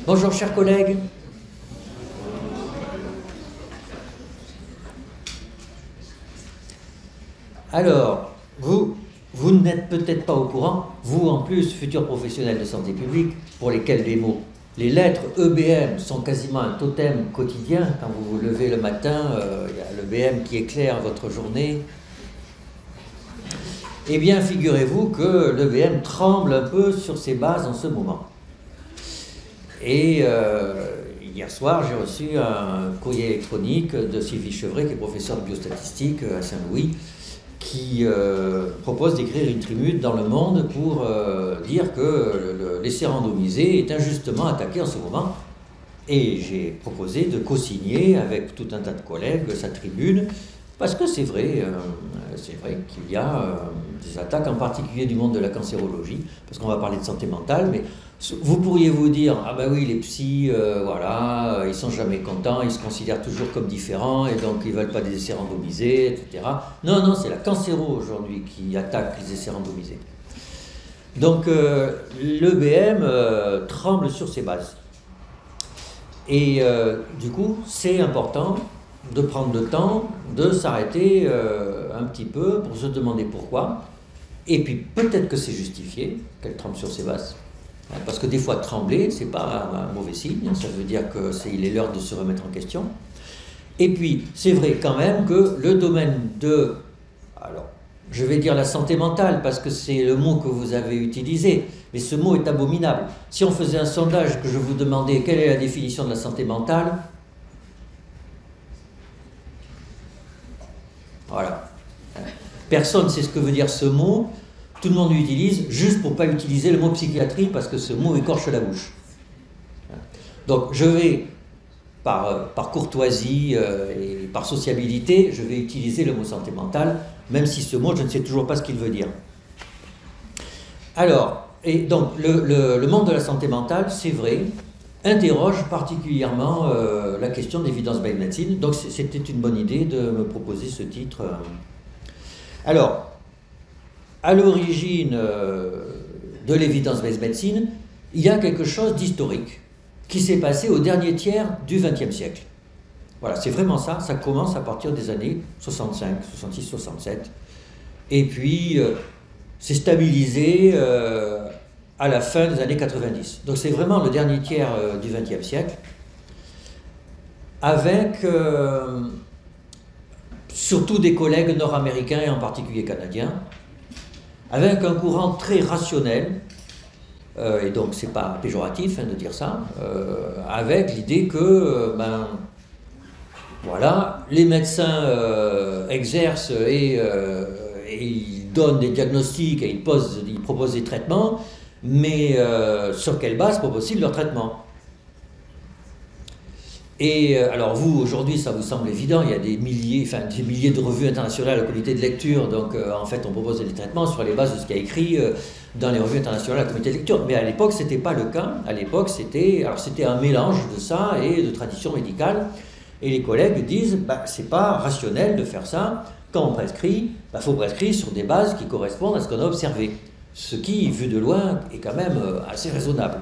Bonjour chers collègues. Alors, vous n'êtes peut-être pas au courant, vous en plus, futurs professionnels de santé publique, pour lesquels les lettres EBM sont quasiment un totem quotidien. Quand vous vous levez le matin, il y a l'EBM qui éclaire votre journée. Eh bien, figurez-vous que l'EBM tremble un peu sur ses bases en ce moment. Et hier soir, j'ai reçu un courrier électronique de Sylvie Chevret, qui est professeure de biostatistique à Saint-Louis, qui propose d'écrire une tribune dans Le Monde pour dire que l'essai randomisé est injustement attaqué en ce moment. Et j'ai proposé de co-signer avec tout un tas de collègues sa tribune, parce que c'est vrai qu'il y a des attaques, en particulier du monde de la cancérologie, parce qu'on va parler de santé mentale, mais vous pourriez vous dire, ah ben oui, les psys, voilà, ils sont jamais contents, ils se considèrent toujours comme différents, et donc ils veulent pas des essais randomisés, etc. Non, non, c'est la cancéro aujourd'hui qui attaque les essais randomisés. Donc l'EBM tremble sur ses bases. Et du coup, c'est important de prendre le temps de s'arrêter un petit peu pour se demander pourquoi. Et puis peut-être que c'est justifié qu'elle tremble sur ses bases. Parce que des fois, trembler, c'est pas un mauvais signe, ça veut dire qu'il est l'heure de se remettre en question. Et puis, c'est vrai quand même que le domaine de... Alors, je vais dire la santé mentale, parce que c'est le mot que vous avez utilisé, mais ce mot est abominable. Si on faisait un sondage que je vous demandais quelle est la définition de la santé mentale, voilà. Personne ne sait ce que veut dire ce mot. Tout le monde l'utilise juste pour ne pas utiliser le mot psychiatrie parce que ce mot écorche la bouche. Donc je vais, par courtoisie et par sociabilité, je vais utiliser le mot santé mentale, même si ce mot, je ne sais toujours pas ce qu'il veut dire. Alors, et donc le monde de la santé mentale, c'est vrai, interroge particulièrement la question de l'évidence-based medicine. Donc c'était une bonne idée de me proposer ce titre. Alors, à l'origine de l'évidence-based medicine, il y a quelque chose d'historique qui s'est passé au dernier tiers du XXe siècle. Voilà, c'est vraiment ça, ça commence à partir des années 65, 66, 67. Et puis, c'est stabilisé à la fin des années 90. Donc c'est vraiment le dernier tiers du XXe siècle, avec surtout des collègues nord-américains et en particulier canadiens, avec un courant très rationnel, et donc c'est pas péjoratif de dire ça, avec l'idée que voilà, les médecins exercent et ils donnent des diagnostics et ils proposent des traitements, mais sur quelle base proposent-ils leur traitement? Et alors vous, aujourd'hui, ça vous semble évident, il y a des milliers de revues internationales à comité de lecture, donc en fait on propose des traitements sur les bases de ce qui est écrit dans les revues internationales à comité de lecture. Mais à l'époque, ce n'était pas le cas. À l'époque, c'était un mélange de ça et de tradition médicale. Et les collègues disent, c'est pas rationnel de faire ça. Quand on prescrit, faut prescrire sur des bases qui correspondent à ce qu'on a observé. Ce qui, vu de loin, est quand même assez raisonnable.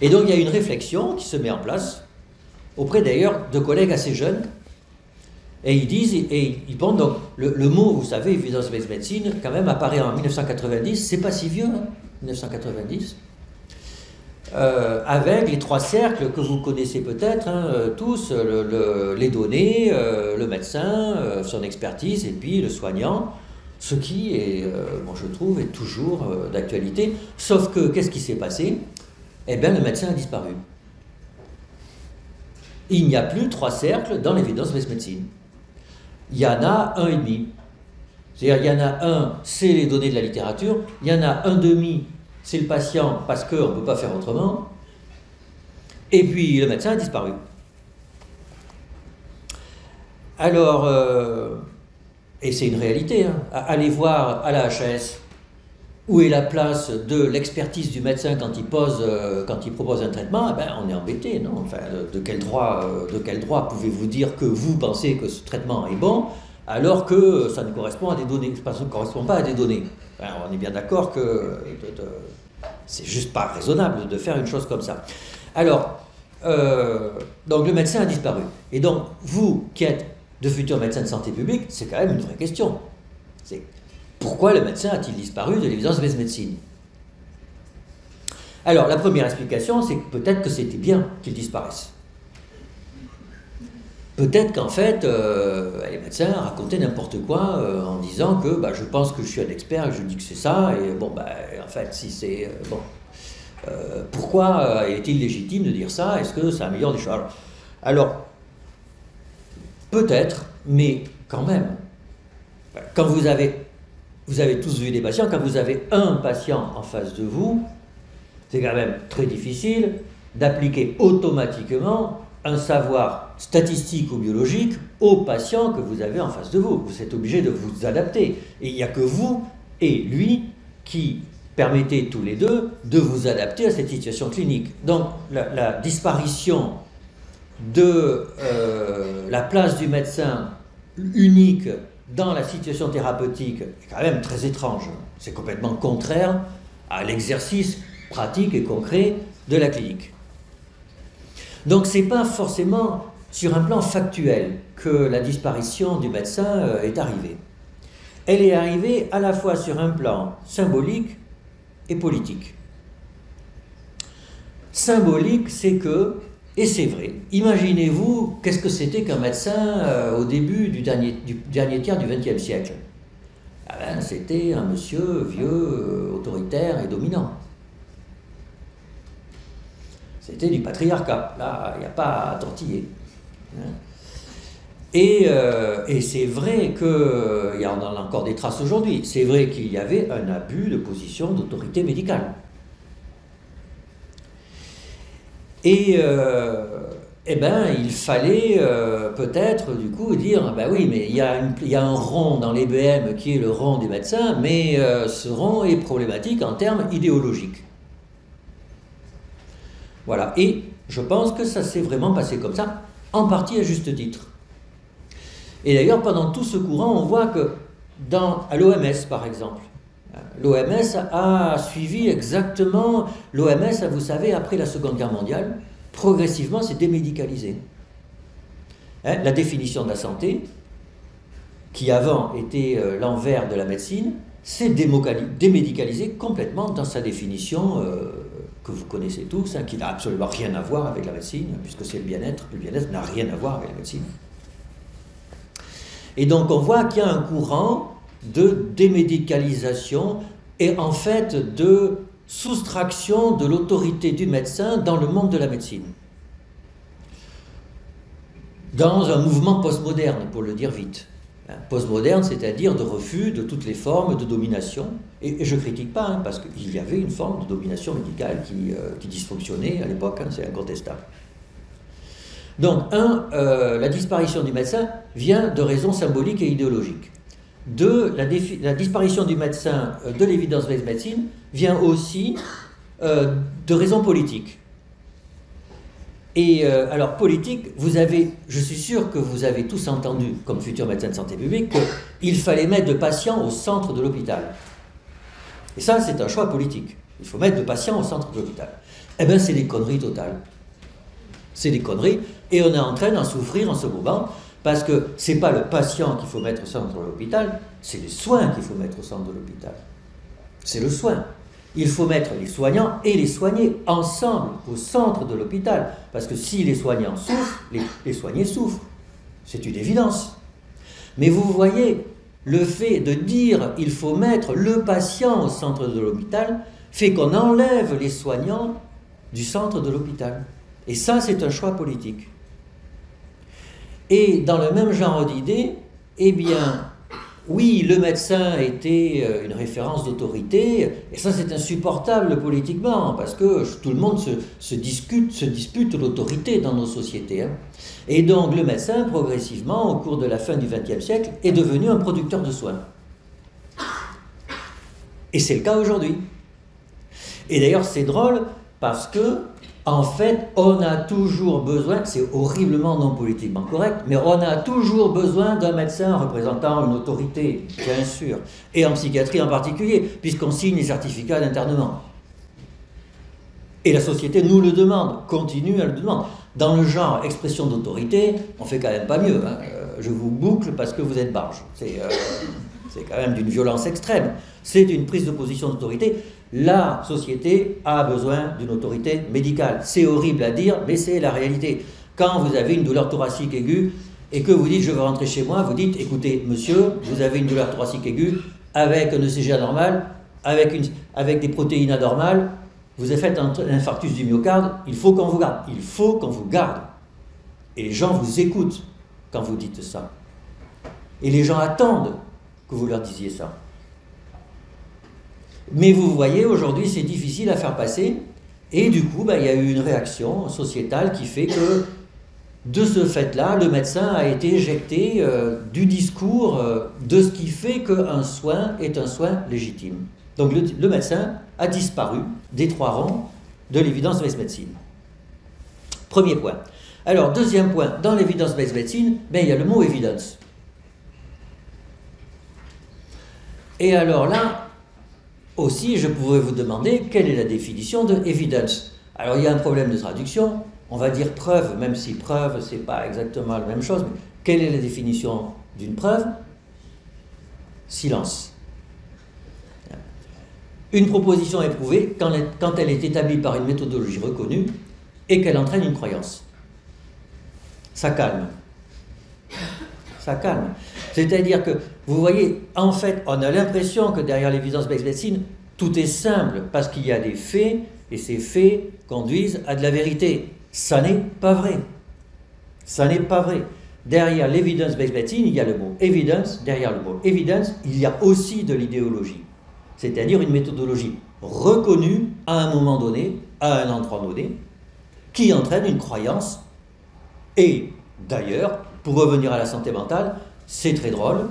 Et donc il y a une réflexion qui se met en place, auprès d'ailleurs de collègues assez jeunes, et ils disent, et ils pensent, donc le mot, vous savez, evidence-based medicine, quand même apparaît en 1990, c'est pas si vieux, 1990, avec les trois cercles que vous connaissez peut-être, tous, les données, le médecin, son expertise, et puis le soignant, ce qui est, je trouve, est toujours d'actualité, sauf que, qu'est-ce qui s'est passé? Eh bien, le médecin a disparu. Il n'y a plus trois cercles dans l'évidence-based medicine. Il y en a un et demi. C'est-à-dire, il y en a un, c'est les données de la littérature. Il y en a un demi, c'est le patient, parce qu'on ne peut pas faire autrement. Et puis, le médecin a disparu. Alors, et c'est une réalité, allez voir à la HAS où est la place de l'expertise du médecin quand il propose un traitement. On est embêté, non? Enfin, de quel droit pouvez-vous dire que vous pensez que ce traitement est bon alors que ça ne correspond à des données, ça ne correspond pas à des données? On est bien d'accord que C'est juste pas raisonnable de faire une chose comme ça. Alors, donc le médecin a disparu. Et donc, vous qui êtes de futurs médecins de santé publique, c'est quand même une vraie question. C'est pourquoi le médecin a-t-il disparu de l'évidence-based médecine? Alors, la première explication, c'est que peut-être que c'était bien qu'il disparaisse. Peut-être qu'en fait, les médecins racontaient n'importe quoi en disant que je pense que je suis un expert et je dis que c'est ça, et bon, en fait, si c'est... pourquoi est-il légitime de dire ça? Est-ce que ça améliore des choses? Alors peut-être, mais quand même, quand vous avez tous vu des patients, quand vous avez un patient en face de vous, c'est quand même très difficile d'appliquer automatiquement un savoir statistique ou biologique au patient que vous avez en face de vous. Vous êtes obligé de vous adapter. Et il n'y a que vous et lui qui permettez tous les deux de vous adapter à cette situation clinique. Donc la disparition de la place du médecin unique dans la situation thérapeutique est quand même très étrange. C'est complètement contraire à l'exercice pratique et concret de la clinique. Donc c'est pas forcément sur un plan factuel que la disparition du médecin est arrivée. Elle est arrivée à la fois sur un plan symbolique et politique. Symbolique, c'est que, et c'est vrai, imaginez-vous qu'est-ce que c'était qu'un médecin au début du dernier tiers du XXe siècle. C'était un monsieur vieux, autoritaire et dominant. C'était du patriarcat, là, il n'y a pas à tortiller. Et c'est vrai qu'il y en a encore des traces aujourd'hui. C'est vrai qu'il y avait un abus de position d'autorité médicale. Et il fallait peut-être du coup dire, oui, mais il y a un rond dans l'EBM qui est le rond des médecins, mais ce rond est problématique en termes idéologiques. Voilà, et je pense que ça s'est vraiment passé comme ça, en partie à juste titre. Et d'ailleurs, pendant tout ce courant, on voit que à l'OMS, par exemple, l'OMS a suivi exactement... L'OMS, vous savez, après la Seconde Guerre mondiale, progressivement s'est démédicalisée. La définition de la santé, qui avant était l'envers de la médecine, s'est démédicalisée complètement dans sa définition que vous connaissez tous, qui n'a absolument rien à voir avec la médecine, puisque c'est le bien-être. Le bien-être n'a rien à voir avec la médecine. Et donc on voit qu'il y a un courant de démédicalisation et en fait de soustraction de l'autorité du médecin dans le monde de la médecine. Dans un mouvement postmoderne, pour le dire vite. Postmoderne, c'est-à-dire de refus de toutes les formes de domination. Et je ne critique pas, parce qu'il y avait une forme de domination médicale qui dysfonctionnait à l'époque, c'est incontestable. Donc, la disparition du médecin vient de raisons symboliques et idéologiques. Deux, la disparition du médecin de l'évidence-based médecine vient aussi de raisons politiques. Et alors, politique, je suis sûr que vous avez tous entendu, comme futurs médecins de santé publique, qu'il fallait mettre le patient au centre de l'hôpital. Et ça, c'est un choix politique. Il faut mettre le patient au centre de l'hôpital. Eh bien, c'est des conneries totales. C'est des conneries, et on est en train d'en souffrir en ce moment, parce que ce n'est pas le patient qu'il faut mettre au centre de l'hôpital, c'est les soins qu'il faut mettre au centre de l'hôpital. C'est le soin. Il faut mettre les soignants et les soignés ensemble au centre de l'hôpital, parce que si les soignants souffrent, les soignés souffrent. C'est une évidence. Mais vous voyez, le fait de dire il faut mettre le patient au centre de l'hôpital fait qu'on enlève les soignants du centre de l'hôpital. Et ça, c'est un choix politique. Et dans le même genre d'idée, eh bien, oui, le médecin était une référence d'autorité, et ça c'est insupportable politiquement, parce que tout le monde se dispute l'autorité dans nos sociétés. Et donc le médecin, progressivement, au cours de la fin du XXe siècle, est devenu un producteur de soins. Et c'est le cas aujourd'hui. Et d'ailleurs c'est drôle, parce que en fait, on a toujours besoin, c'est horriblement non politiquement correct, mais on a toujours besoin d'un médecin représentant une autorité, bien sûr, et en psychiatrie en particulier, puisqu'on signe les certificats d'internement. Et la société nous le demande, continue à le demander. Dans le genre expression d'autorité, on fait quand même pas mieux. Hein. Je vous boucle parce que vous êtes barge. C'est quand même d'une violence extrême. C'est une prise de position d'autorité. La société a besoin d'une autorité médicale. C'est horrible à dire, mais c'est la réalité. Quand vous avez une douleur thoracique aiguë et que vous dites je veux rentrer chez moi, vous dites écoutez monsieur, vous avez une douleur thoracique aiguë avec un ECG anormal, avec des protéines anormales, vous avez fait un infarctus du myocarde, il faut qu'on vous garde. Il faut qu'on vous garde. Et les gens vous écoutent quand vous dites ça. Et les gens attendent que vous leur disiez ça. Mais vous voyez, aujourd'hui, c'est difficile à faire passer. Et du coup, il y a eu une réaction sociétale qui fait que, de ce fait-là, le médecin a été éjecté du discours de ce qui fait qu'un soin est un soin légitime. Donc le médecin a disparu des 3 rangs de l'évidence-based médecine. Premier point. Alors, deuxième point, dans l'évidence-based médecine, il y a le mot evidence. Et alors là, aussi, je pourrais vous demander quelle est la définition de evidence. Alors, il y a un problème de traduction, on va dire preuve, même si preuve, c'est pas exactement la même chose, mais quelle est la définition d'une preuve? Silence. Une proposition est prouvée quand elle est établie par une méthodologie reconnue et qu'elle entraîne une croyance. Ça calme. Ça calme. C'est-à-dire que, vous voyez, en fait, on a l'impression que derrière l'évidence-based medicine, tout est simple parce qu'il y a des faits et ces faits conduisent à de la vérité. Ça n'est pas vrai. Ça n'est pas vrai. Derrière l'évidence-based medicine, il y a le mot evidence. Derrière le mot evidence, il y a aussi de l'idéologie. C'est-à-dire une méthodologie reconnue à un moment donné, à un endroit donné, qui entraîne une croyance. Et d'ailleurs, pour revenir à la santé mentale, c'est très drôle,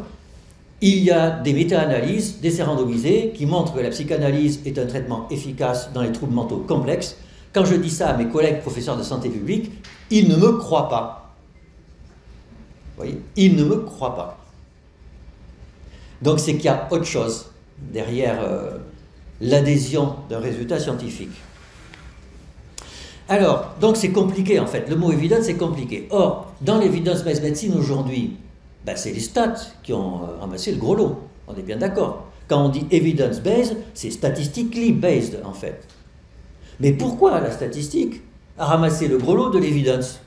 il y a des méta-analyses, des randomisées, qui montrent que la psychanalyse est un traitement efficace dans les troubles mentaux complexes. Quand je dis ça à mes collègues professeurs de santé publique, ils ne me croient pas. Vous voyez, ils ne me croient pas. Donc c'est qu'il y a autre chose derrière l'adhésion d'un résultat scientifique. Alors, donc c'est compliqué en fait, le mot évidence c'est compliqué. Or, dans l'évidence-based medicine aujourd'hui, c'est les stats qui ont ramassé le gros lot, on est bien d'accord. Quand on dit evidence-based, c'est statistically based en fait. Mais pourquoi la statistique a ramassé le gros lot de l'évidence?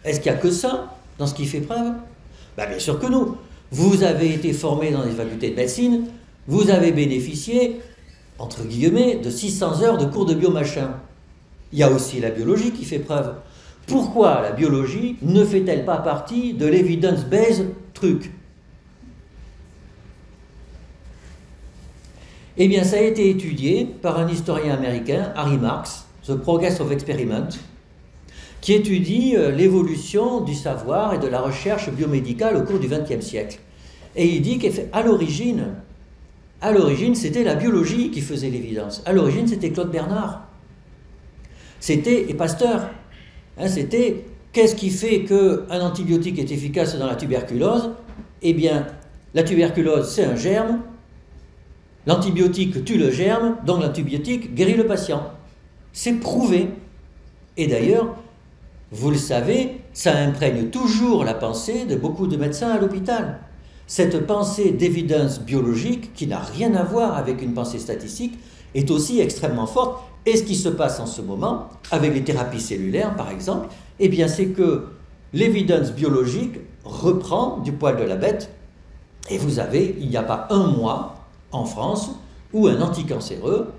Est-ce qu'il n'y a que ça dans ce qui fait preuve? Bien sûr que non. Vous avez été formé dans les facultés de médecine, vous avez bénéficié, entre guillemets, de 600 heures de cours de biomachin. Il y a aussi la biologie qui fait preuve. Pourquoi la biologie ne fait-elle pas partie de l'evidence-based truc? Eh bien, ça a été étudié par un historien américain, Harry Marks, The Progress of Experiment, qui étudie l'évolution du savoir et de la recherche biomédicale au cours du XXe siècle. Et il dit qu'à l'origine, c'était la biologie qui faisait l'évidence. À l'origine, c'était Claude Bernard. Et Pasteur. C'était qu'est-ce qui fait qu'un antibiotique est efficace dans la tuberculose? Eh bien, la tuberculose, c'est un germe. L'antibiotique tue le germe, donc l'antibiotique guérit le patient. C'est prouvé. Et d'ailleurs, vous le savez, ça imprègne toujours la pensée de beaucoup de médecins à l'hôpital. Cette pensée d'évidence biologique, qui n'a rien à voir avec une pensée statistique, est aussi extrêmement forte. Et ce qui se passe en ce moment, avec les thérapies cellulaires par exemple, eh bien c'est que l'évidence biologique reprend du poil de la bête. Et vous avez, il n'y a pas un mois en France où un anticancéreux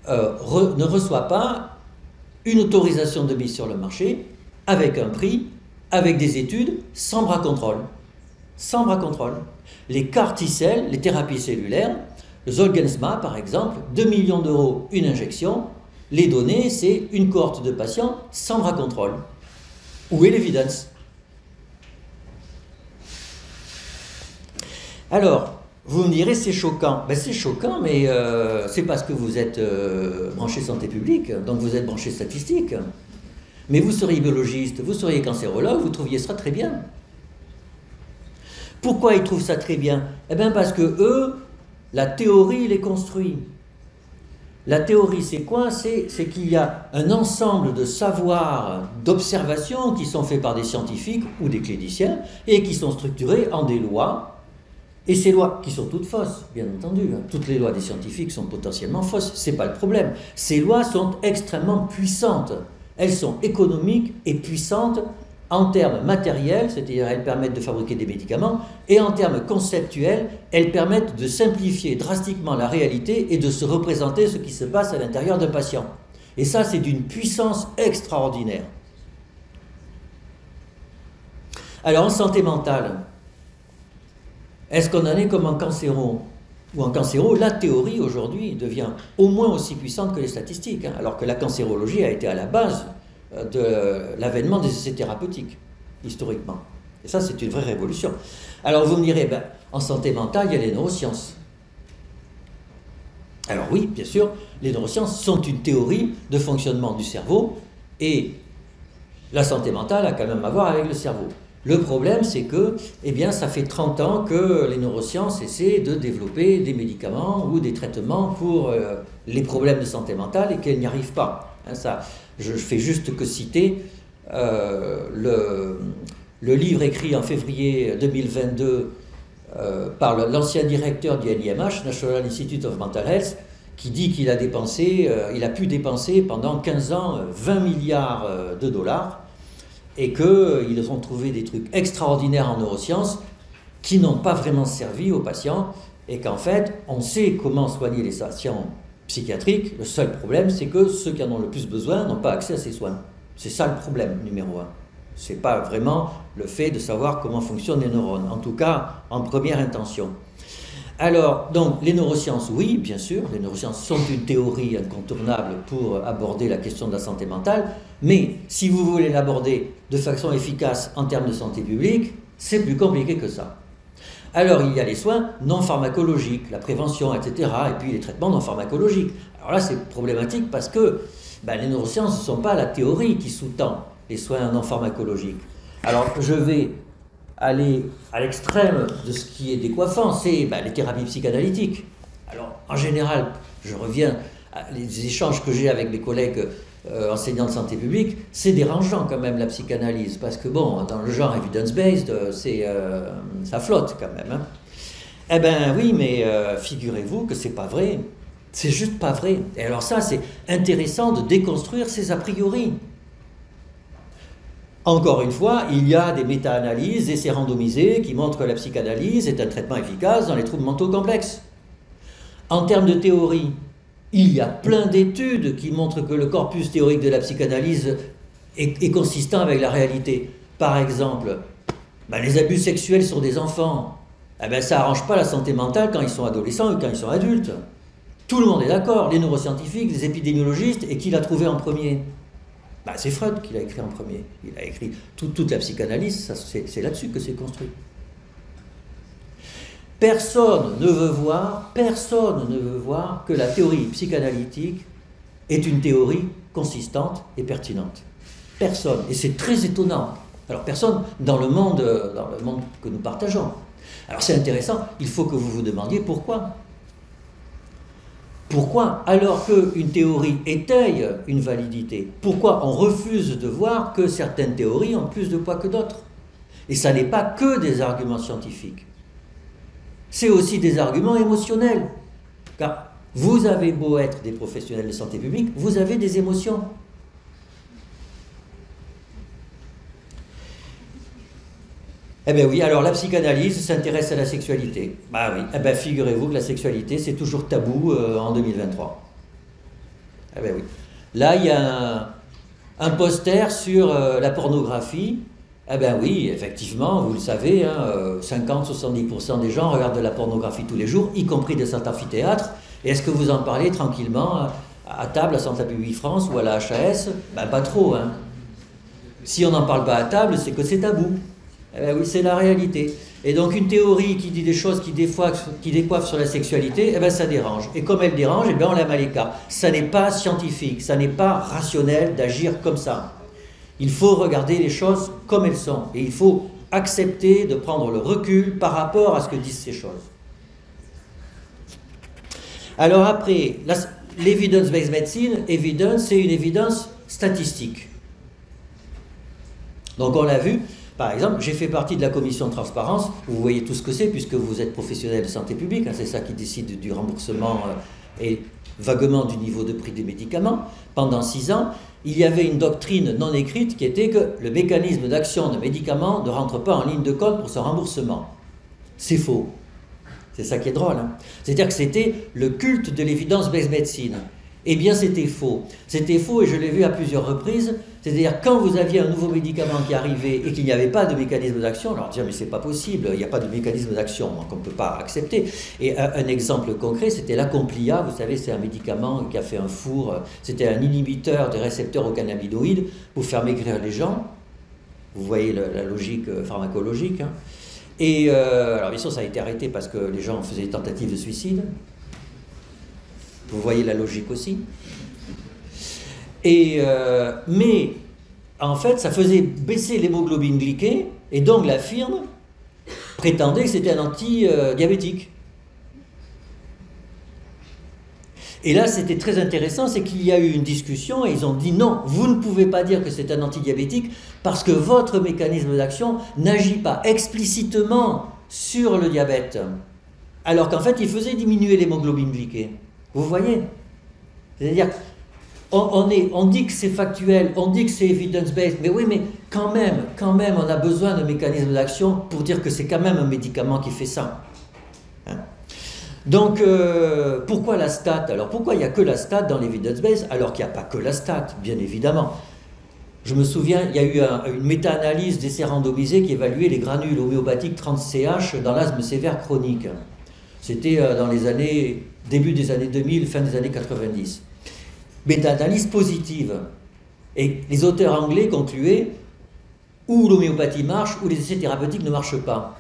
ne reçoit pas une autorisation de mise sur le marché avec un prix, avec des études, sans bras contrôle. Sans bras contrôle. Les CAR-T-cells, les thérapies cellulaires, le Zolgensma par exemple, 2 millions d'euros une injection, les données c'est une cohorte de patients sans bras contrôle. Où est l'évidence? Alors, vous me direz c'est choquant. C'est choquant, mais c'est parce que vous êtes branché santé publique, donc vous êtes branché statistique. Mais vous seriez biologiste, vous seriez cancérologue, vous trouviez ça très bien. Pourquoi ils trouvent ça très bien? Eh bien parce que eux, la théorie les construit. La théorie, c'est quoi? C'est qu'il y a un ensemble de savoirs, d'observations qui sont faits par des scientifiques ou des cliniciens et qui sont structurés en des lois. Et ces lois, qui sont toutes fausses, bien entendu, hein, toutes les lois des scientifiques sont potentiellement fausses, c'est pas le problème. Ces lois sont extrêmement puissantes. Elles sont économiques et puissantes en termes matériels, c'est-à-dire elles permettent de fabriquer des médicaments, et en termes conceptuels, elles permettent de simplifier drastiquement la réalité et de se représenter ce qui se passe à l'intérieur d'un patient. Et ça, c'est d'une puissance extraordinaire. Alors, en santé mentale, est-ce qu'on en est comme en cancéro? Ou en cancéro, la théorie aujourd'hui devient au moins aussi puissante que les statistiques, hein, alors que la cancérologie a été à la base de l'avènement des essais thérapeutiques, historiquement. Et ça, c'est une vraie révolution. Alors vous me direz, ben, en santé mentale, il y a les neurosciences. Alors oui, bien sûr, les neurosciences sont une théorie de fonctionnement du cerveau, et la santé mentale a quand même à voir avec le cerveau. Le problème, c'est que, eh bien, ça fait 30 ans que les neurosciences essaient de développer des médicaments ou des traitements pour les problèmes de santé mentale et qu'elles n'y arrivent pas. Hein, ça, je fais juste que citer le livre écrit en février 2022 par l'ancien directeur du NIMH, National Institute of Mental Health, qui dit qu'il a dépensé, il a pu dépenser pendant 15 ans 20 milliards de dollars et qu'ils ont trouvé des trucs extraordinaires en neurosciences qui n'ont pas vraiment servi aux patients et qu'en fait, on sait comment soigner les patients psychiatriques. Le seul problème, c'est que ceux qui en ont le plus besoin n'ont pas accès à ces soins. C'est ça le problème numéro un. Ce n'est pas vraiment le fait de savoir comment fonctionnent les neurones, en tout cas en première intention. Alors, donc, les neurosciences, oui, bien sûr, les neurosciences sont une théorie incontournable pour aborder la question de la santé mentale, mais si vous voulez l'aborder de façon efficace en termes de santé publique, c'est plus compliqué que ça. Alors, il y a les soins non pharmacologiques, la prévention, etc., et puis les traitements non pharmacologiques. Alors là, c'est problématique parce que les neurosciences ne sont pas la théorie qui sous-tend les soins non pharmacologiques. Alors, je vais aller à l'extrême de ce qui est décoiffant, c'est les thérapies psychanalytiques. Alors, en général, je reviens à les échanges que j'ai avec mes collègues enseignants de santé publique, c'est dérangeant quand même la psychanalyse, parce que bon, dans le genre evidence-based, ça flotte quand même. Hein. Eh ben oui, mais figurez-vous que c'est pas vrai. C'est juste pas vrai. Et alors ça, c'est intéressant de déconstruire ces a priori. Encore une fois, il y a des méta-analyses, essais randomisés qui montrent que la psychanalyse est un traitement efficace dans les troubles mentaux complexes. En termes de théorie, il y a plein d'études qui montrent que le corpus théorique de la psychanalyse est consistant avec la réalité. Par exemple, les abus sexuels sur des enfants, ça n'arrange pas la santé mentale quand ils sont adolescents ou quand ils sont adultes. Tout le monde est d'accord, les neuroscientifiques, les épidémiologistes, et qui l'a trouvé en premier? C'est Freud qui l'a écrit en premier. Il a écrit toute la psychanalyse, c'est là-dessus que c'est construit. Personne ne veut voir que la théorie psychanalytique est une théorie consistante et pertinente. Personne. Et c'est très étonnant. Alors personne dans le monde que nous partageons. Alors c'est intéressant, il faut que vous vous demandiez pourquoi. Pourquoi, alors qu'une théorie étaye une validité, pourquoi on refuse de voir que certaines théories ont plus de poids que d'autres? Et ça n'est pas que des arguments scientifiques. C'est aussi des arguments émotionnels. Car vous avez beau être des professionnels de santé publique, vous avez des émotions. Eh bien oui, alors la psychanalyse s'intéresse à la sexualité. Oui, figurez-vous que la sexualité, c'est toujours tabou en 2023. Eh bien oui. Là, il y a un poster sur la pornographie. Eh bien oui, effectivement, vous le savez, 50-70% des gens regardent de la pornographie tous les jours, y compris des centres amphithéâtres. Et est-ce que vous en parlez tranquillement à table, à Santé publique France ou à la HAS? Pas trop. Hein. Si on n'en parle pas à table, c'est que c'est tabou. Oui, c'est la réalité. Et donc une théorie qui dit des choses qui décoiffent sur la sexualité, ça dérange. Et comme elle dérange, on la met à l'écart. Ça n'est pas scientifique, ça n'est pas rationnel d'agir comme ça. Il faut regarder les choses comme elles sont. Et il faut accepter de prendre le recul par rapport à ce que disent ces choses. Alors après, l'evidence-based medicine, evidence, c'est une évidence statistique. Donc on l'a vu, par exemple, j'ai fait partie de la commission de transparence, vous voyez tout ce que c'est puisque vous êtes professionnel de santé publique, hein, c'est ça qui décide du remboursement et vaguement du niveau de prix des médicaments. Pendant 6 ans, il y avait une doctrine non écrite qui était que le mécanisme d'action de médicaments ne rentre pas en ligne de compte pour son remboursement. C'est faux. C'est ça qui est drôle. Hein. C'est-à-dire que c'était le culte de l'évidence-based medicine. Eh bien, c'était faux. C'était faux et je l'ai vu à plusieurs reprises. C'est-à-dire quand vous aviez un nouveau médicament qui arrivait et qu'il n'y avait pas de mécanisme d'action, alors dire mais c'est pas possible, il n'y a pas de mécanisme d'action, donc on ne peut pas accepter. Et un exemple concret, c'était l'Acomplia. Vous savez, c'est un médicament qui a fait un four. C'était un inhibiteur des récepteurs aux cannabinoïdes pour faire maigrir les gens. Vous voyez la logique pharmacologique. Hein. Et alors bien sûr, ça a été arrêté parce que les gens faisaient des tentatives de suicide. Vous voyez la logique aussi. Et, mais, en fait, ça faisait baisser l'hémoglobine glyquée, et donc la firme prétendait que c'était un anti-diabétique. Et là, c'était très intéressant, c'est qu'il y a eu une discussion, et ils ont dit non, vous ne pouvez pas dire que c'est un anti-diabétique, parce que votre mécanisme d'action n'agit pas explicitement sur le diabète. Alors qu'en fait, il faisait diminuer l'hémoglobine glyquée. Vous voyez? C'est-à-dire, on dit que c'est factuel, on dit que c'est evidence-based, mais oui, mais quand même, on a besoin de mécanismes d'action pour dire que c'est quand même un médicament qui fait ça. Hein? Donc, pourquoi la stat? Alors, pourquoi il n'y a que la stat dans l'evidence-based, alors qu'il n'y a pas que la stat, bien évidemment? Je me souviens, il y a eu une méta-analyse d'essais randomisés qui évaluait les granules homéopathiques 30CH dans l'asthme sévère chronique. C'était dans les années, début des années 2000, fin des années 90. Méta-analyse positive. Et les auteurs anglais concluaient ou l'homéopathie marche, ou les essais thérapeutiques ne marchent pas.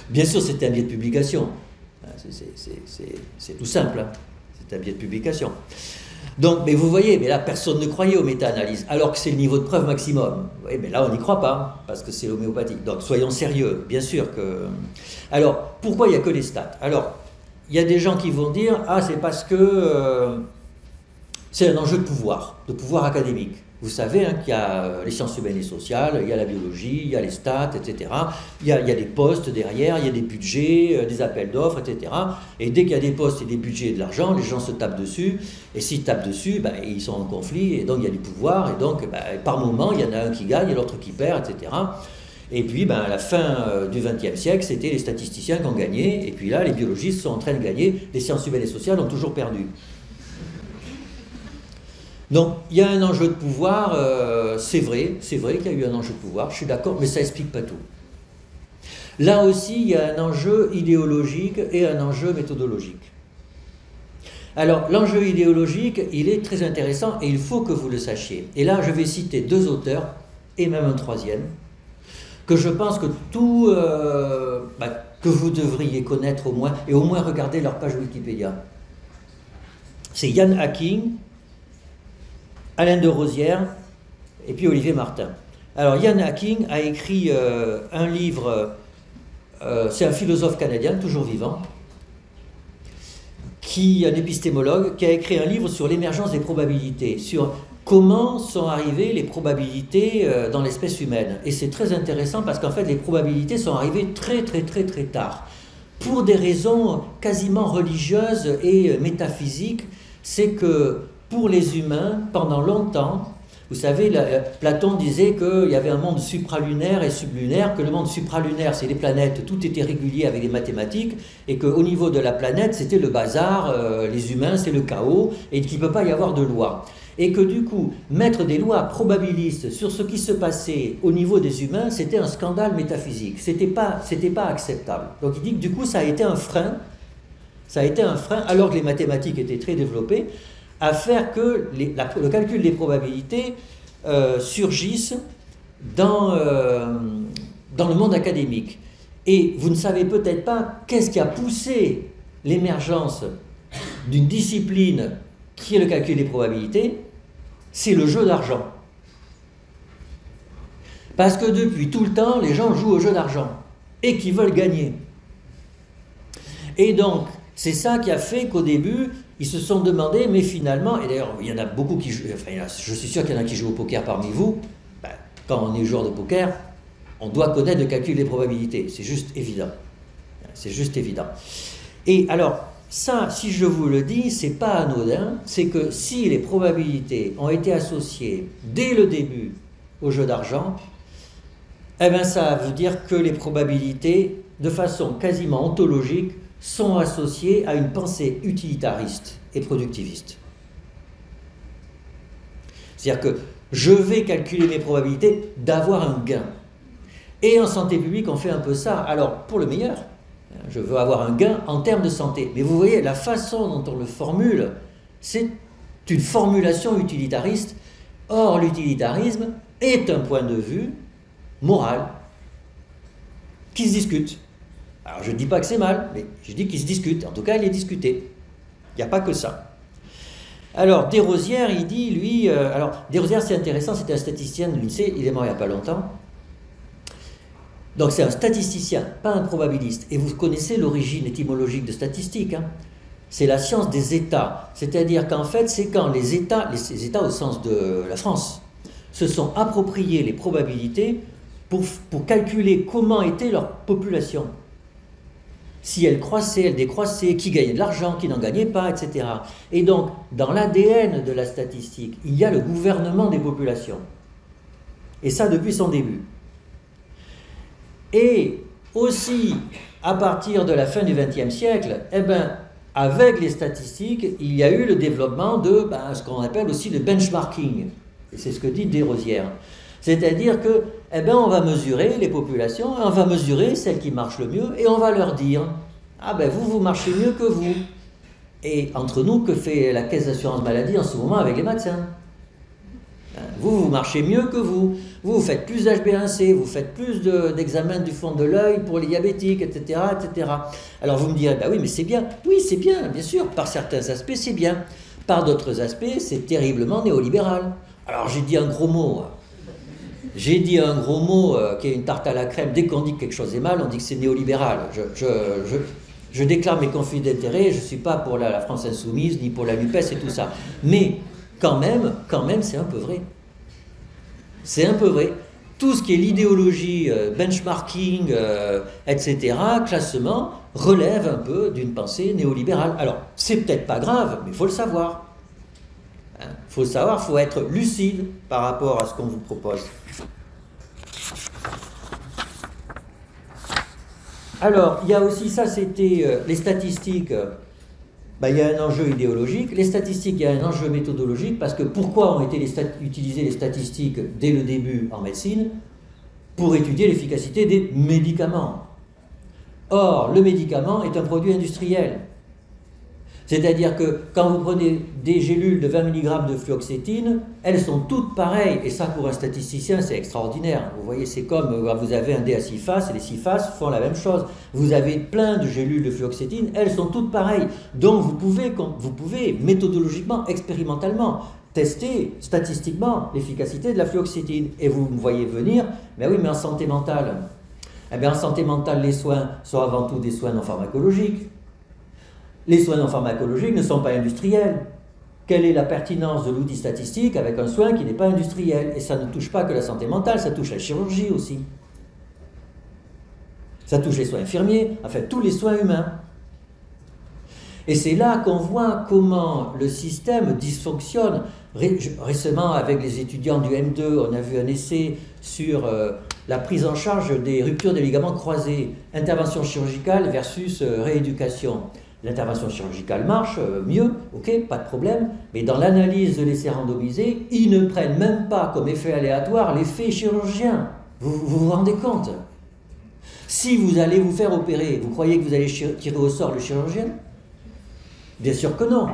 Bien sûr, c'était un biais de publication. C'est tout simple. Hein. C'est un biais de publication. Donc, mais vous voyez, mais là, personne ne croyait aux méta-analyses, alors que c'est le niveau de preuve maximum. Oui, mais là, on n'y croit pas, parce que c'est l'homéopathie. Donc, soyons sérieux, bien sûr que... Alors, pourquoi il n'y a que les stats? Alors, il y a des gens qui vont dire, ah, c'est parce que c'est un enjeu de pouvoir académique. Vous savez hein, qu'il y a les sciences humaines et sociales, il y a la biologie, il y a les stats, etc. Il y a des postes derrière, il y a des budgets, des appels d'offres, etc. Et dès qu'il y a des postes et des budgets et de l'argent, les gens se tapent dessus. Et s'ils tapent dessus, ben, ils sont en conflit, et donc il y a du pouvoir, et donc ben, par moment, il y en a un qui gagne et l'autre qui perd, etc. Et puis, ben, à la fin du XXe siècle, c'était les statisticiens qui ont gagné, et puis là, les biologistes sont en train de gagner, les sciences humaines et sociales ont toujours perdu. Donc, il y a un enjeu de pouvoir, c'est vrai qu'il y a eu un enjeu de pouvoir, je suis d'accord, mais ça n'explique pas tout. Là aussi, il y a un enjeu idéologique et un enjeu méthodologique. Alors, l'enjeu idéologique, il est très intéressant et il faut que vous le sachiez. Et là, je vais citer 2 auteurs, et même un 3e, que je pense que que vous devriez connaître au moins, et au moins regarder leur page Wikipédia. C'est Ian Hacking, Alain de Rosière et puis Olivier Martin. Alors Ian Hacking a écrit un livre, c'est un philosophe canadien, toujours vivant, un épistémologue, qui a écrit un livre sur l'émergence des probabilités, sur comment sont arrivées les probabilités dans l'espèce humaine. Et c'est très intéressant parce qu'en fait les probabilités sont arrivées très tard. Pour des raisons quasiment religieuses et métaphysiques, c'est que pour les humains, pendant longtemps, vous savez, Platon disait qu'il y avait un monde supralunaire et sublunaire, que le monde supralunaire, c'est les planètes, tout était régulier avec des mathématiques, et qu'au niveau de la planète, c'était le bazar, les humains, c'est le chaos, et qu'il ne peut pas y avoir de loi. Et que du coup, mettre des lois probabilistes sur ce qui se passait au niveau des humains, c'était un scandale métaphysique, c'était pas acceptable. Donc il dit que du coup, ça a été un frein, alors que les mathématiques étaient très développées, à faire que le calcul des probabilités surgisse dans le monde académique. Et vous ne savez peut-être pas qu'est-ce qui a poussé l'émergence d'une discipline qui est le calcul des probabilités, c'est le jeu d'argent. Parce que depuis tout le temps, les gens jouent au jeu d'argent et qui veulent gagner. Et donc, c'est ça qui a fait qu'au début, ils se sont demandé, mais finalement, et d'ailleurs, il y en a beaucoup qui jouent, enfin, je suis sûr qu'il y en a qui jouent au poker parmi vous, ben, quand on est joueur de poker, on doit connaître le calcul des probabilités, c'est juste évident. C'est juste évident. Et alors, ça, si je vous le dis, c'est pas anodin, c'est que si les probabilités ont été associées dès le début au jeu d'argent, eh bien ça veut dire que les probabilités, de façon quasiment ontologique, sont associées à une pensée utilitariste et productiviste. C'est-à-dire que je vais calculer mes probabilités d'avoir un gain. Et en santé publique, on fait un peu ça. Alors, pour le meilleur, je veux avoir un gain en termes de santé. Mais vous voyez, la façon dont on le formule, c'est une formulation utilitariste. Or, l'utilitarisme est un point de vue moral qui se discute. Alors, je ne dis pas que c'est mal, mais je dis qu'il se discute. En tout cas, il est discuté. Il n'y a pas que ça. Alors, Desrosières, il dit, lui... alors, Desrosières, c'est intéressant, c'était un statisticien de l'INSEE, il est mort il n'y a pas longtemps. Donc, c'est un statisticien, pas un probabiliste. Et vous connaissez l'origine étymologique de statistique, hein. C'est la science des États. C'est-à-dire qu'en fait, c'est quand les États au sens de la France, se sont appropriés les probabilités pour calculer comment était leur population. Si elle croissait, elle décroissait, qui gagnait de l'argent, qui n'en gagnait pas, etc. Et donc, dans l'ADN de la statistique, il y a le gouvernement des populations. Et ça depuis son début. Et aussi, à partir de la fin du XXe siècle, eh ben, avec les statistiques, il y a eu le développement de ce qu'on appelle aussi le benchmarking. Et c'est ce que dit Desrosières. C'est-à-dire que, eh ben, on va mesurer les populations, on va mesurer celles qui marchent le mieux, et on va leur dire, ah ben vous marchez mieux que vous. Et entre nous, que fait la caisse d'assurance maladie en ce moment avec les médecins? Vous marchez mieux que vous. Vous faites plus d'HbA1c, vous faites plus d'examens du fond de l'œil pour les diabétiques, etc., etc. Alors vous me direz, bah oui, mais c'est bien. Oui, c'est bien sûr. Par certains aspects, c'est bien. Par d'autres aspects, c'est terriblement néolibéral. Alors j'ai dit un gros mot. J'ai dit un gros mot qui est une tarte à la crème. Dès qu'on dit que quelque chose est mal, on dit que c'est néolibéral. Je déclare mes conflits d'intérêts. Je ne suis pas pour la France Insoumise, ni pour la NUPES et tout ça. Mais quand même, c'est un peu vrai. C'est un peu vrai. Tout ce qui est l'idéologie, benchmarking, etc., classement, relève un peu d'une pensée néolibérale. Alors, c'est peut-être pas grave, mais il faut le savoir. Il faut le savoir, il faut être lucide par rapport à ce qu'on vous propose. Alors, il y a aussi, ça c'était les statistiques, il y a un enjeu idéologique. Les statistiques, il y a un enjeu méthodologique, parce que pourquoi ont été utilisées les statistiques dès le début en médecine? Pour étudier l'efficacité des médicaments. Or, le médicament est un produit industriel. C'est-à-dire que quand vous prenez des gélules de 20 mg de fluoxétine, elles sont toutes pareilles. Et ça, pour un statisticien, c'est extraordinaire. Vous voyez, c'est comme vous avez un dé à 6 faces, et les 6 faces font la même chose. Vous avez plein de gélules de fluoxétine, elles sont toutes pareilles. Donc, vous pouvez méthodologiquement, expérimentalement, tester statistiquement l'efficacité de la fluoxétine. Et vous me voyez venir, mais oui, mais en santé mentale. Eh bien, en santé mentale, les soins sont avant tout des soins non pharmacologiques. Les soins non pharmacologiques ne sont pas industriels. Quelle est la pertinence de l'outil statistique avec un soin qui n'est pas industriel? Et ça ne touche pas que la santé mentale, ça touche la chirurgie aussi. Ça touche les soins infirmiers, enfin tous les soins humains. Et c'est là qu'on voit comment le système dysfonctionne. Récemment, avec les étudiants du M2, on a vu un essai sur la prise en charge des ruptures des ligaments croisés, intervention chirurgicale versus rééducation. L'intervention chirurgicale marche mieux, ok, pas de problème, mais dans l'analyse de l'essai randomisé, ils ne prennent même pas comme effet aléatoire l'effet chirurgien. Vous rendez compte? Si vous allez vous faire opérer, vous croyez que vous allez tirer au sort le chirurgien? Bien sûr que non.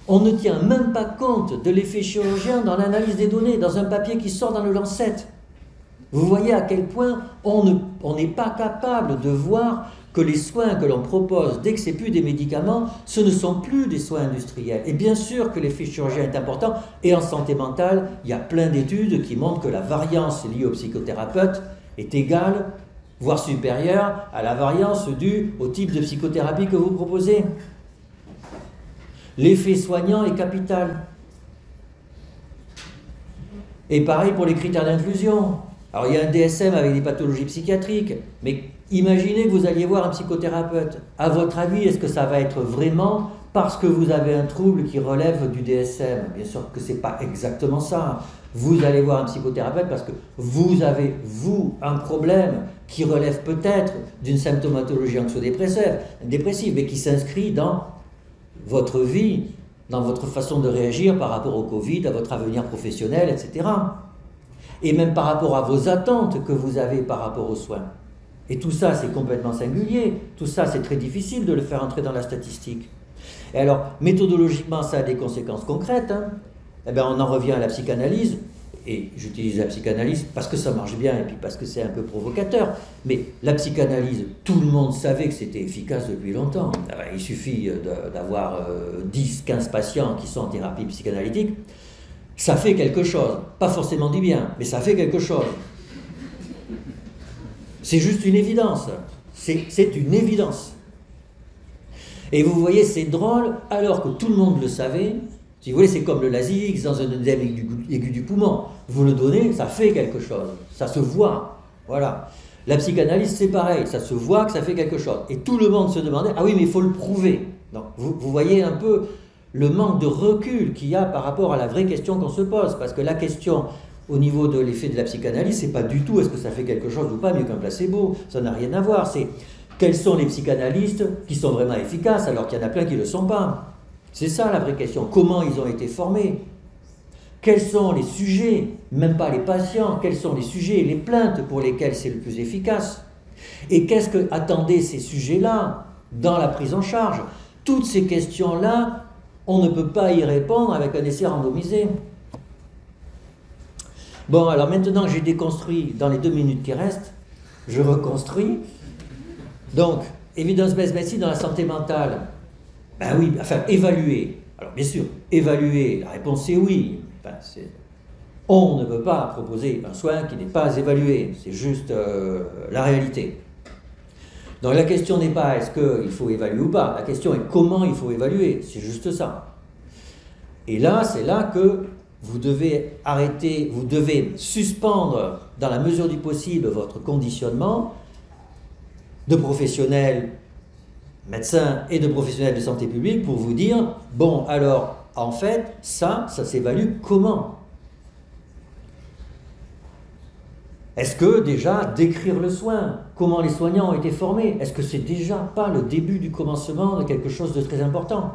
On ne tient même pas compte de l'effet chirurgien dans l'analyse des données, dans un papier qui sort dans le Lancet. Vous voyez à quel point on n'est pas capable de voir que les soins que l'on propose, dès que ce n'est plus des médicaments, ce ne sont plus des soins industriels. Et bien sûr que l'effet chirurgien est important, et en santé mentale, il y a plein d'études qui montrent que la variance liée au psychothérapeute est égale, voire supérieure, à la variance due au type de psychothérapie que vous proposez. L'effet soignant est capital. Et pareil pour les critères d'inclusion. Alors il y a un DSM avec des pathologies psychiatriques, mais imaginez que vous alliez voir un psychothérapeute. À votre avis, est-ce que ça va être vraiment parce que vous avez un trouble qui relève du DSM? Bien sûr que ce n'est pas exactement ça. Vous allez voir un psychothérapeute parce que vous avez, vous, un problème qui relève peut-être d'une symptomatologie anxio-dépressive, mais qui s'inscrit dans votre vie, dans votre façon de réagir par rapport au Covid, à votre avenir professionnel, etc. Et même par rapport à vos attentes que vous avez par rapport aux soins. Et tout ça, c'est complètement singulier. Tout ça, c'est très difficile de le faire entrer dans la statistique. Et alors, méthodologiquement, ça a des conséquences concrètes. Eh bien, on en revient à la psychanalyse. Et j'utilise la psychanalyse parce que ça marche bien et puis parce que c'est un peu provocateur. Mais la psychanalyse, tout le monde savait que c'était efficace depuis longtemps. Il suffit d'avoir 10, 15 patients qui sont en thérapie psychanalytique. Ça fait quelque chose. Pas forcément du bien, mais ça fait quelque chose. C'est juste une évidence. C'est une évidence. Et vous voyez, c'est drôle, alors que tout le monde le savait. Si vous voulez, c'est comme le Lasix dans un œdème aigu du poumon. Vous le donnez, ça fait quelque chose. Ça se voit. Voilà. La psychanalyse, c'est pareil. Ça se voit que ça fait quelque chose. Et tout le monde se demandait, ah oui, mais il faut le prouver. Donc, vous voyez un peu le manque de recul qu'il y a par rapport à la vraie question qu'on se pose. Parce que la question, au niveau de l'effet de la psychanalyse, c'est pas du tout est-ce que ça fait quelque chose ou pas, mieux qu'un placebo. Ça n'a rien à voir. C'est quels sont les psychanalystes qui sont vraiment efficaces alors qu'il y en a plein qui ne le sont pas. C'est ça la vraie question. Comment ils ont été formés? Quels sont les sujets, même pas les patients, quels sont les sujets et les plaintes pour lesquels c'est le plus efficace? Et qu'est-ce que attendaient ces sujets-là dans la prise en charge? Toutes ces questions-là, on ne peut pas y répondre avec un essai randomisé. Bon, alors maintenant que j'ai déconstruit dans les 2 minutes qui restent, je reconstruis. Donc, evidence-based medicine dans la santé mentale. Ben oui, enfin, évaluer. Alors, bien sûr, évaluer, la réponse est oui. Enfin, on ne peut pas proposer un soin qui n'est pas évalué. C'est juste la réalité. Donc, la question n'est pas est-ce qu'il faut évaluer ou pas. La question est comment il faut évaluer. C'est juste ça. Et là, c'est là que vous devez arrêter, vous devez suspendre, dans la mesure du possible, votre conditionnement de professionnels médecins et de professionnels de santé publique pour vous dire, bon, alors, en fait, ça s'évalue comment? Est-ce que déjà, décrire le soin, comment les soignants ont été formés, est-ce que c'est déjà pas le début du commencement de quelque chose de très important?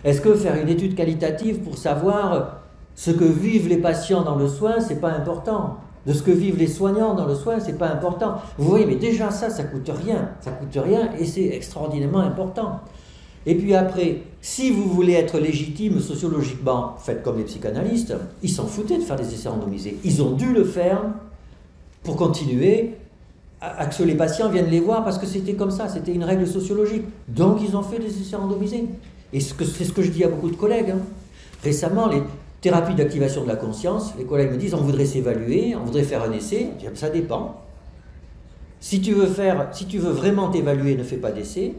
Est-ce que faire une étude qualitative pour savoir ce que vivent les patients dans le soin, c'est pas important? De ce que vivent les soignants dans le soin, c'est pas important. Vous voyez, mais déjà ça coûte rien. Ça coûte rien et c'est extraordinairement important. Et puis après, si vous voulez être légitime sociologiquement, faites comme les psychanalystes, ils s'en foutaient de faire des essais randomisés. Ils ont dû le faire pour continuer à que les patients viennent les voir parce que c'était comme ça, c'était une règle sociologique. Donc ils ont fait des essais randomisés. Et c'est ce que je dis à beaucoup de collègues. Récemment, les thérapie d'activation de la conscience, les collègues me disent on voudrait s'évaluer, on voudrait faire un essai. Je dis, ça dépend. Si tu veux vraiment t'évaluer, ne fais pas d'essai.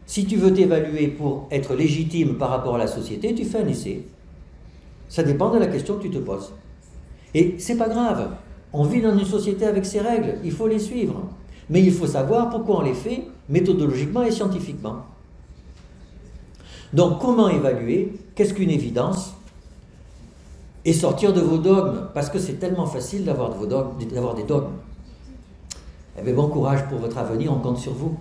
Si tu veux t'évaluer pour être légitime par rapport à la société, tu fais un essai. Ça dépend de la question que tu te poses. Et c'est pas grave. On vit dans une société avec ses règles, il faut les suivre. Mais il faut savoir pourquoi on les fait méthodologiquement et scientifiquement. Donc comment évaluer? Qu'est-ce qu'une évidence? Et sortir de vos dogmes, parce que c'est tellement facile d'avoir des dogmes. Eh bien, bon courage pour votre avenir, on compte sur vous.